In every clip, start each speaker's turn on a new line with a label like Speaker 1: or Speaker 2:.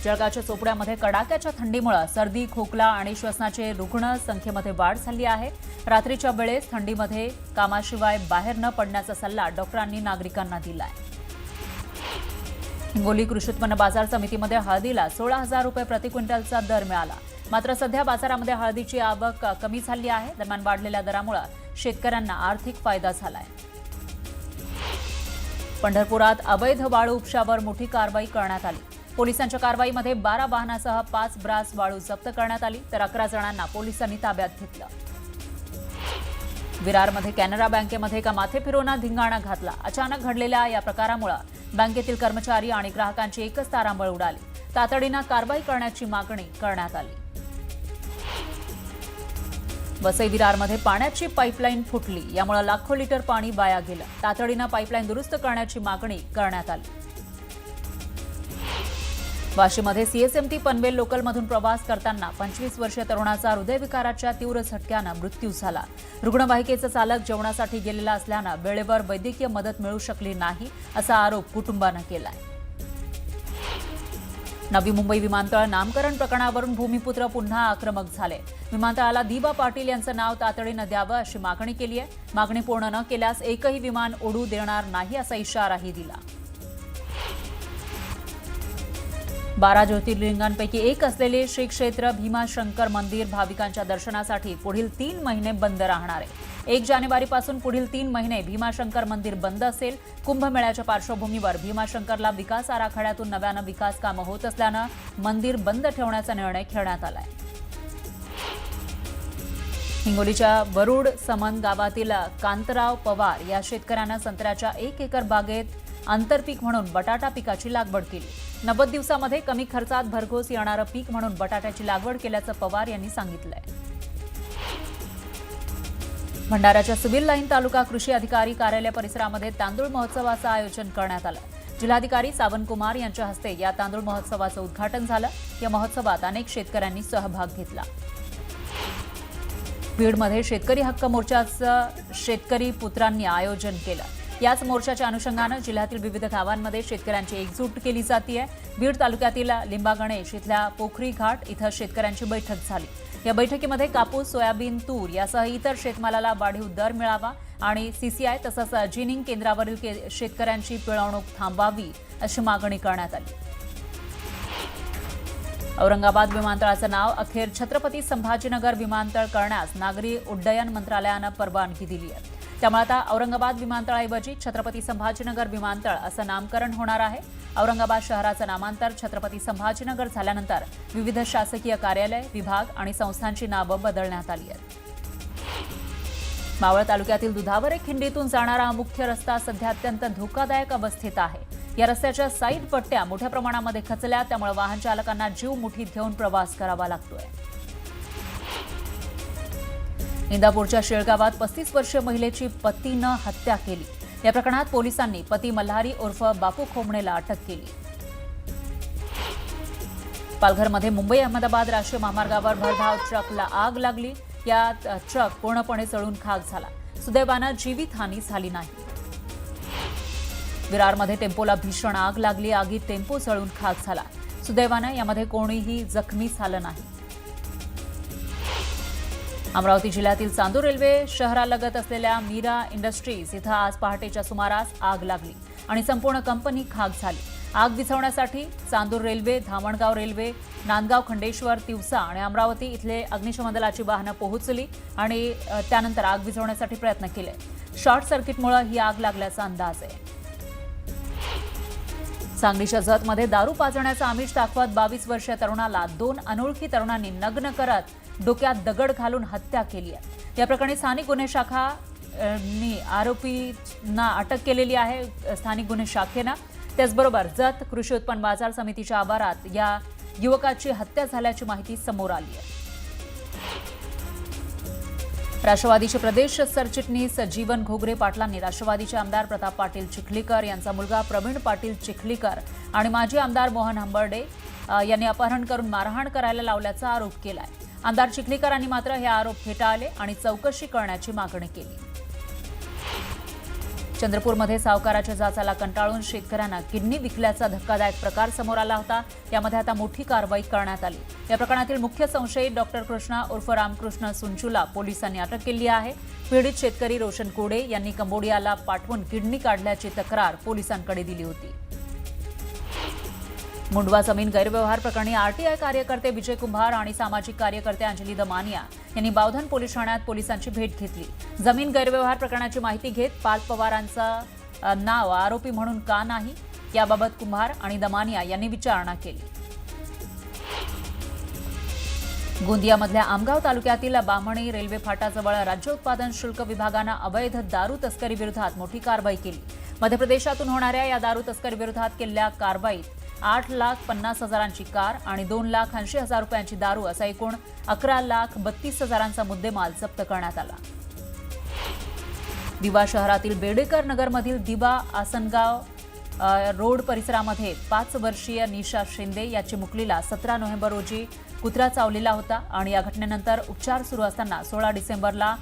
Speaker 1: जळगावच्या चोपड्यामध्ये कडाक्याच्या थंडीमुळे सर्दी, खोकला आणि श्वसनाचे रुग्ण संख्येमध्ये वाढ झाली आहे। रात्रीच्या वेळेस थंडीमध्ये कामाशिवाय बाहेर न पडण्याचा सल्ला डॉक्टरांनी नागरिकांना दिलाय। हिंगोली कृषी उत्पन्न बाजार समितीमध्ये हळदीला 16,000 रुपये प्रति क्विंटलचा दर मिळाला। मात्र सध्या बाजारामध्ये हळदीची आवक कमी झाली आहे। दरम्यान वाढलेल्या दरामुळे शेतकऱ्यांना आर्थिक फायदा झालाय। पंढरपुरात अवैध वाळू उपशावर मोठी कारवाई करण्यात आली। पोलिसांच्या कारवाईमध्ये 12 वाहनासह 5 ब्रास वाळू जप्त करण्यात आली, तर 11 जणांना पोलिसांनी ताब्यात घेतलं। विरारमध्ये कॅनरा बँकेमध्ये एका माथेफिरूंना धिंगाणा घातला। अचानक घडलेल्या या प्रकारामुळे बँकेतील कर्मचारी आणि ग्राहकांची एकच तारांबळ उडाली। तातडीनं कारवाई करण्याची मागणी करण्यात आली। वसई विरारमध्ये पाण्याची पाईपलाईन फुटली, यामुळे लाखो लिटर पाणी वाया गेलं। तातडीनं पाईपलाईन दुरुस्त करण्याची मागणी करण्यात आली। वाशीमध्ये सीएसएमटी पनवेल लोकलमधून प्रवास करताना 25 वर्षीय तरुणाचा हृदयविकाराच्या तीव्र झटक्यानं मृत्यू झाला। रुग्णवाहिकेचा चालक जेवणासाठी गेलेला असल्यानं वेळेवर वैद्यकीय मदत मिळू शकली नाही, असा आरोप कुटुंबानं केलाय। नवी मुंबई विमानतळ नामकरण प्रकरणावरून भूमिपुत्र पुन्हा आक्रमक झाले। विमानतळाला दिबा पाटील यांचं नाव तातडीनं द्यावं अशी मागणी केली आहे। मागणी पूर्ण न केल्यास एकही विमान उडू देणार नाही असा इशाराही दिला। 12 ज्योतिर्लिंगांपैकी एक असलेले श्री क्षेत्र भीमाशंकर मंदिर भाविकांच्या दर्शनासाठी पुढील 3 महिने बंद राहणार आहे। 1 जानेवारीपासून पुढील 3 महिने भीमाशंकर मंदिर बंद असेल। कुंभमेळ्याच्या पार्श्वभूमीवर भीमाशंकरला विकास आराखड्यातून नव्यानं विकास कामं होत असल्यानं मंदिर बंद ठेवण्याचा निर्णय घेण्यात आलाय। हिंगोलीच्या वरुड समन गावातील कांतराव पवार या शेतकऱ्यानं संत्र्याच्या 1 एकर बागेत आंतरपीक म्हणून बटाटा पिकाची लागवड केली। 90 दिवसामध्ये कमी खर्चात भरघोस येणारं पीक म्हणून बटाट्याची लागवड केल्याचं पवार यांनी सांगितलंय। भंडाऱ्याच्या सिव्हिल लाईन तालुका कृषी अधिकारी कार्यालय परिसरामध्ये तांदूळ महोत्सवाचं आयोजन करण्यात आलं। जिल्हाधिकारी सावंतकुमार यांच्या हस्ते या तांदूळ महोत्सवाचं उद्घाटन झालं। या महोत्सवात अनेक शेतकऱ्यांनी सहभाग घेतला। बीडमध्ये शेतकरी हक्क मोर्चाचं शेतकरी पुत्रांनी आयोजन केलं। याच मोर्चाच्या अनुषंगानं जिल्ह्यातील विविध गावांमध्ये शेतकऱ्यांची एकजूट केली जाते। बीड तालुक्यातील लिंबागणेश इथल्या पोखरी घाट इथं शेतकऱ्यांची बैठक झाली। या बैठकीमध्ये कापूस, सोयाबीन, तूर यासह इतर शेतमालाला वाढीव दर मिळावा आणि सीसीआय तसंच जिनिंग केंद्रावरील शेतकऱ्यांची पिळवणूक थांबवावी अशी मागणी करण्यात आली। औरंगाबाद विमानतळाचं नाव अखेर छत्रपती संभाजीनगर विमानतळ करण्यास नागरी उड्डयन मंत्रालयानं परवानगी दिली आहे। त्यामुळे आता औरंगाबाद विमानतळाऐवजी छत्रपती संभाजीनगर विमानतळ असं नामकरण होणार आहे। औरंगाबाद शहराचं नामांतर छत्रपती संभाजीनगर झाल्यानंतर विविध शासकीय कार्यालय, विभाग आणि संस्थांची नावं बदलण्यात आली आहेत। मावळ तालुक्यातील दुधावरे खिंडीतून जाणारा मुख्य रस्ता सध्या अत्यंत धोकादायक अवस्थेत आहे। या रस्त्याच्या साईड पट्ट्या मोठ्या प्रमाणामध्ये खचल्या, त्यामुळे वाहन चालकांना जीव मुठीत घेऊन प्रवास करावा लागतोय। इंदापूरच्या शेळगावात 35 वर्षीय महिलेची पतीनं हत्या केली। या प्रकरणात पोलिसांनी पती मल्हारी उर्फ बापू खोमणेला अटक केली। पालघरमध्ये मुंबई अहमदाबाद राष्ट्रीय महामार्गावर भरधाव ट्रकला आग लागली। यात ट्रक पूर्णपणे जळून खाक झाला। सुदैवानं जीवितहानी झाली नाही। विरारमध्ये टेम्पोला भीषण आग लागली। आगीत टेम्पो जळून खाक झाला। सुदैवानं यामध्ये कोणीही जखमी झालं नाही। अमरावती जिल्ह्यातील चांदूर रेल्वे शहरालगत असलेल्या मीरा इंडस्ट्रीज इथं आज पहाटेच्या सुमारास आग लागली आणि संपूर्ण कंपनी खाक झाली। आग विझवण्यासाठी चांदूर रेल्वे, धामणगाव रेल्वे, नांदगाव, खंडेश्वर, तिवसा आणि अमरावती इथले अग्निशमन दलाची वाहनं पोहोचली आणि त्यानंतर आग विझवण्यासाठी प्रयत्न केले। शॉर्ट सर्किटमुळे ही आग लागल्याचा अंदाज आहे। सांगलीच्या जतमध्ये दारू पाजण्याचं आमिष दाखवत 22 वर्षीय तरुणाला 2 अनोळखी तरुणांनी नग्न करत डोक्यात दगड घालून हत्या केली आहे। या प्रकरणी स्थानिक गुन्हे शाखांनी आरोपींना अटक केलेली आहे। स्थानिक गुन्हे शाखेनं त्याचबरोबर जत कृषी उत्पन्न बाजार समितीच्या आवारात या युवकाची हत्या झाल्याची माहिती समोर आली आहे। राष्ट्रवादीचे प्रदेश सरचिटणीस जीवन घोगरे पाटलांनी राष्ट्रवादीचे आमदार प्रताप पाटील चिखलीकर यांचा मुलगा प्रवीण पाटील चिखलीकर आणि माजी आमदार मोहन हंबर्डे यांनी अपहरण करून मारहाण करायला लावल्याचा आरोप केलाय। आमदार चिखलीकरांनी मात्र हे आरोप फेटाळले आणि चौकशी करण्याची मागणी केली। चंद्रपूरमध्ये सावकाराच्या जाचाला कंटाळून शेतकऱ्यांना किडनी विकल्याचा धक्कादायक प्रकार समोर आला होता. यामध्ये आता मोठी कारवाई करण्यात आली. या प्रकरणातील मुख्य संशयित डॉक्टर कृष्णा उर्फ रामकृष्ण सुंचुला पोलिसांनी अटक केली आहे. पीडित शेतकरी रोशन कोडे यांनी कंबोडियाला पाठवून किडनी काढल्याची तक्रार पोलिसांकडे दिली होती. मुंडवा जमीन गैरव्यवहार प्रकरणी आरटीआय कार्यकर्ते विजय कुंभार आणि सामाजिक कार्यकर्ते अंजली दमानिया यांनी बावधन पोलीस ठाण्यात पोलिसांची भेट घेतली. जमीन गैरव्यवहार प्रकरणाची माहिती घेत पार्थ पवारांचं नाव आरोपी म्हणून का नाही याबाबत कुंभार आणि दमानिया यांनी विचारणा केली. गोंदियामधल्या आमगाव तालुक्यातील बामणी रेल्वे फाटाजवळ राज्य उत्पादन शुल्क विभागानं अवैध दारू तस्करी विरोधात मोठी कारवाई केली. मध्य प्रदेशातून होणाऱ्या या दारू तस्करी विरोधात केलेल्या कारवाईत 8,50,000ची कार आणि 2,80,000 रुपयांची दारू असा एकूण 11,32,000चा मुद्देमाल जप्त करण्यात आला. दिवा शहरातील बेडेकर नगरमधील दिवा आसनगाव रोड परिसरामध्ये 5 वर्षीय निशा शिंदे या चिमुकलीला 17 नोव्हेंबर रोजी कुत्रा चावलेला होता आणि या घटनेनंतर उपचार सुरू असताना 16 डिसेंबरला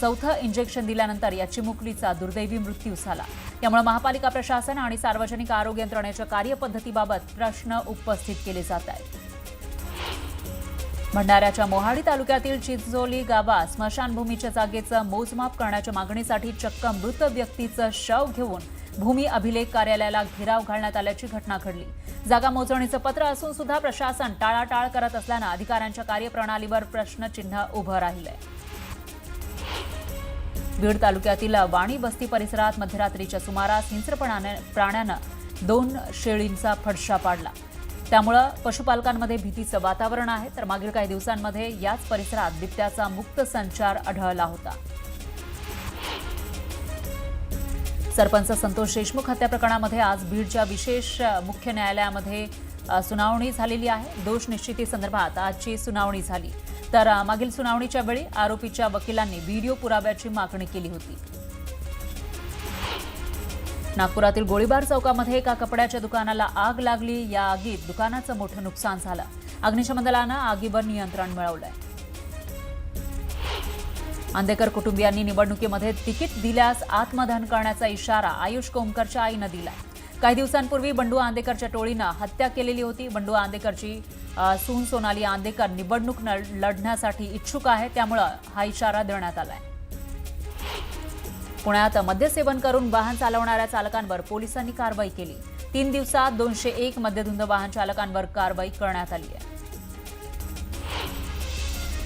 Speaker 1: चौथं इंजेक्शन दिल्यानंतर या चिमुकलीचा दुर्दैवी मृत्यू झाला. यामुळे महापालिका प्रशासन आणि सार्वजनिक आरोग्य यंत्रणेच्या कार्यपद्धतीबाबत प्रश्न उपस्थित केले जात आहेत. भंडाऱ्याच्या मोहाडी तालुक्यातील चिंचोली गावात स्मशानभूमीच्या जागेचं मोजमाप करण्याच्या मागणीसाठी चक्क मृत व्यक्तीचं शव घेऊन भूमी अभिलेख कार्यालयाला घेराव घालण्यात आल्याची घटना घडली. जागा मोजणीचं पत्र असून सुद्धा प्रशासन टाळाटाळ करत असल्यानं अधिकाऱ्यांच्या कार्यप्रणालीवर प्रश्नचिन्ह उभं राहिलंय. बीड तालुक्यातील वाणी बस्ती परिसरात मध्यरात्रीच्या सुमारास हिंस्र प्राण्यानं 2 शेळींचा फडशा पाडला. त्यामुळे पशुपालकांमध्ये भीतीचं वातावरण आहे. तर मागील काही दिवसांमध्ये याच परिसरात बिबट्याचा मुक्त संचार आढळला होता. सरपंच संतोष देशमुख हत्या प्रकरणामध्ये आज बीडच्या विशेष मुख्य न्यायालयामध्ये सुनावणी झालेली आहे. दोष निश्चिती संदर्भात आजची सुनावणी झाली. तर मागील सुनावणीच्या वेळी आरोपीच्या वकिलांनी व्हिडिओ पुराव्याची मागणी केली होती. नागपुरातील गोळीबार चौकामध्ये एका कपड्याच्या दुकानाला आग लागली. या आगीत दुकानाचं मोठं नुकसान झालं. अग्निशमन दलानं आगीवर नियंत्रण मिळवलंय. आंदेकर कुटुंबियांनी निवडणुकीमध्ये तिकीट दिल्यास आत्मदहन करण्याचा इशारा आयुष कोमकरच्या आईनं दिलाय. काही दिवसांपूर्वी बंडू आंदेकरच्या टोळीनं हत्या केलेली होती. बंडू आंदेकरची सून सोनाली आंदेकर निवडणूक लढण्यासाठी इच्छुक आहे. त्यामुळे हा इशारा देण्यात आलाय. पुण्यात मद्यसेवन करून वाहन चालवणाऱ्या चालकांवर पोलिसांनी कारवाई केली. 3 दिवसात 201 मद्यधुंद वाहन चालकांवर कारवाई करण्यात आली आहे.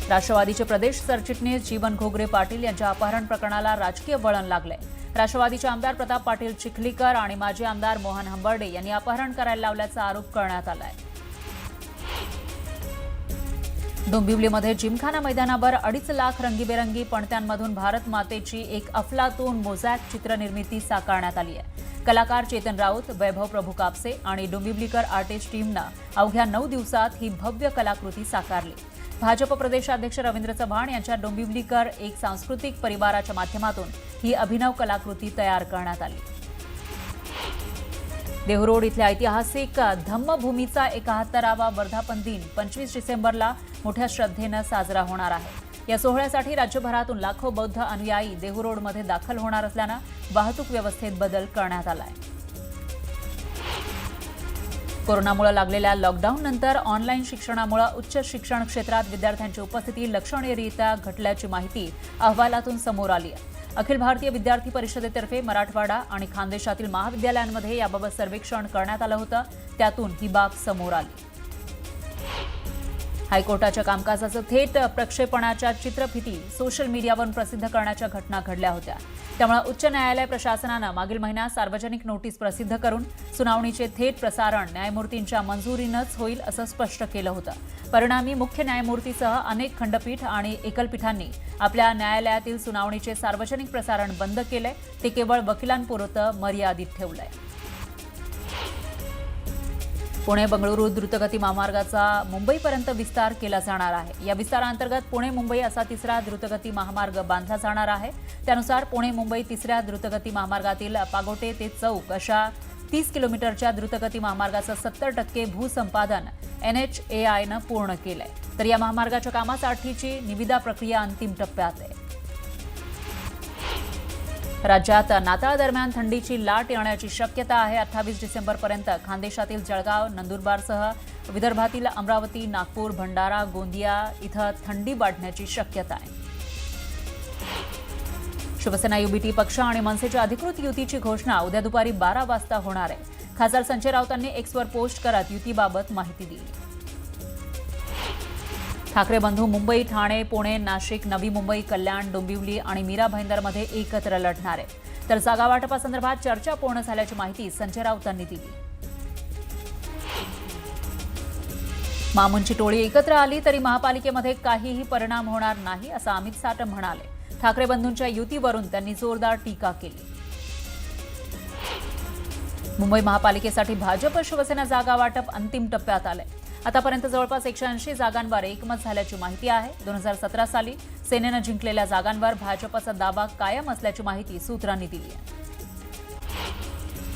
Speaker 1: राष्ट्रवादीचे प्रदेश सरचिटणीस जीवन घोगरे पाटील यांच्या अपहरण प्रकरणाला राजकीय वळण लागलंय. राष्ट्रवादीचे आमदार प्रताप पाटील चिखलीकर आणि माजी आमदार मोहन हंबर्डे यांनी अपहरण करायला लावल्याचा आरोप करण्यात आलाय. डोंबिवलीमध्ये जिमखाना मैदानावर 2.5 लाख रंगीबेरंगी पणत्यांमधून भारत मातेची एक अफलातून मोझॅक चित्रनिर्मिती साकारण्यात आली आहे. कलाकार चेतन राऊत, वैभव प्रभू कापसे आणि डोंबिवलीकर आर्टिस्ट टीमनं अवघ्या 9 दिवसात ही भव्य कलाकृती साकारली. भाजप प्रदेशाध्यक्ष रवींद्र चव्हाण यांच्या डोंबिवलीकर एक सांस्कृतिक परिवाराच्या माध्यमातून ही अभिनव कलाकृती तयार करण्यात आली. देहूरोड इथल्या ऐतिहासिक धम्मभूमीचा 71वा वर्धापन दिन 25 डिसेंबरला मोठ्या श्रद्धेनं साजरा होणार आहे. या सोहळ्यासाठी राज्यभरातून लाखो बौद्ध अनुयायी देहूरोडमध्ये दाखल होणार असल्यानं वाहतूक व्यवस्थेत बदल करण्यात आलाय. कोरोनामुळे लागलेल्या लॉकडाऊननंतर ऑनलाईन शिक्षणामुळे उच्च शिक्षण क्षेत्रात विद्यार्थ्यांची उपस्थिती लक्षणीयरित्या घटल्याची माहिती अहवालातून समोर आली आहे. अखिल भारतीय विद्यार्थी परिषदेतर्फे मराठवाडा आणि खानदेशातील महाविद्यालयांमध्ये याबाबत सर्वेक्षण करण्यात आलं होतं. त्यातून ही बाब समोर आली. हायकोर्टाच्या कामकाजाचं थेट प्रक्षेपणाच्या चित्रफिती सोशल मीडियावरून प्रसिद्ध करण्याच्या घटना घडल्या होत्या. त्यामुळे उच्च न्यायालय प्रशासनानं मागील महिन्यात सार्वजनिक नोटीस प्रसिद्ध करून सुनावणीचे थेट प्रसारण न्यायमूर्तींच्या मंजुरीनंच होईल असं स्पष्ट केलं होतं. परिणामी मुख्य न्यायमूर्तीसह अनेक खंडपीठ आणि एकलपीठांनी आपल्या न्यायालयातील सुनावणीचे सार्वजनिक प्रसारण बंद केलंय. ते केवळ वकिलांपुरतं मर्यादित ठेवलंय. पुणे बंगळुरू द्रुतगती महामार्गाचा मुंबईपर्यंत विस्तार केला जाणार आहे. या विस्ताराअंतर्गत पुणे मुंबई असा 3रा द्रुतगती महामार्ग बांधला जाणार आहे. त्यानुसार पुणे मुंबई 3ऱ्या द्रुतगती महामार्गातील पागोटे ते चौक अशा 30 किलोमीटरच्या द्रुतगती महामार्गाचं 70% भूसंपादन NHAIनं पूर्ण केलंय. तर या महामार्गाच्या कामासाठीची निविदा प्रक्रिया अंतिम टप्प्यात आहे. राज्यात नाताळ दरम्यान थंडीची लाट येण्याची शक्यता आहे. 28 डिसेंबरपर्यंत खानदेशातील जळगाव, नंदुरबारसह विदर्भातील अमरावती, नागपूर, भंडारा, गोंदिया इथं थंडी वाढण्याची शक्यता आहे. शिवसेना युबीटी पक्ष आणि मनसेच्या अधिकृत युतीची घोषणा उद्या दुपारी 12 वाजता होणार आहे. खासदार संजय राऊतांनी एक्सवर पोस्ट करत युतीबाबत माहिती दिली. ठाकरे बंधू मुंबई, ठाणे, पुणे, नाशिक, नवी मुंबई, कल्याण, डोंबिवली आणि मीरा भाईंदरमध्ये एकत्र लढणार आहे. तर जागा वाटपासंदर्भात चर्चा पूर्ण झाल्याची माहिती संजय राऊतांनी दिली. मामूंची टोळी एकत्र आली तरी महापालिकेमध्ये काहीही परिणाम होणार नाही असं अमित साटम म्हणाले. ठाकरे बंधूंच्या युतीवरून त्यांनी जोरदार टीका केली. मुंबई महापालिकेसाठी भाजप शिवसेना जागा वाटप अंतिम टप्प्यात आलंय. आतापर्यंत जवळपास 180 जागांवर एकमत झाल्याची माहिती आहे. 2017 साली सेनेनं जिंकलेल्या जागांवर भाजपचा दाबा कायम असल्याची माहिती सूत्रांनी दिली आहे.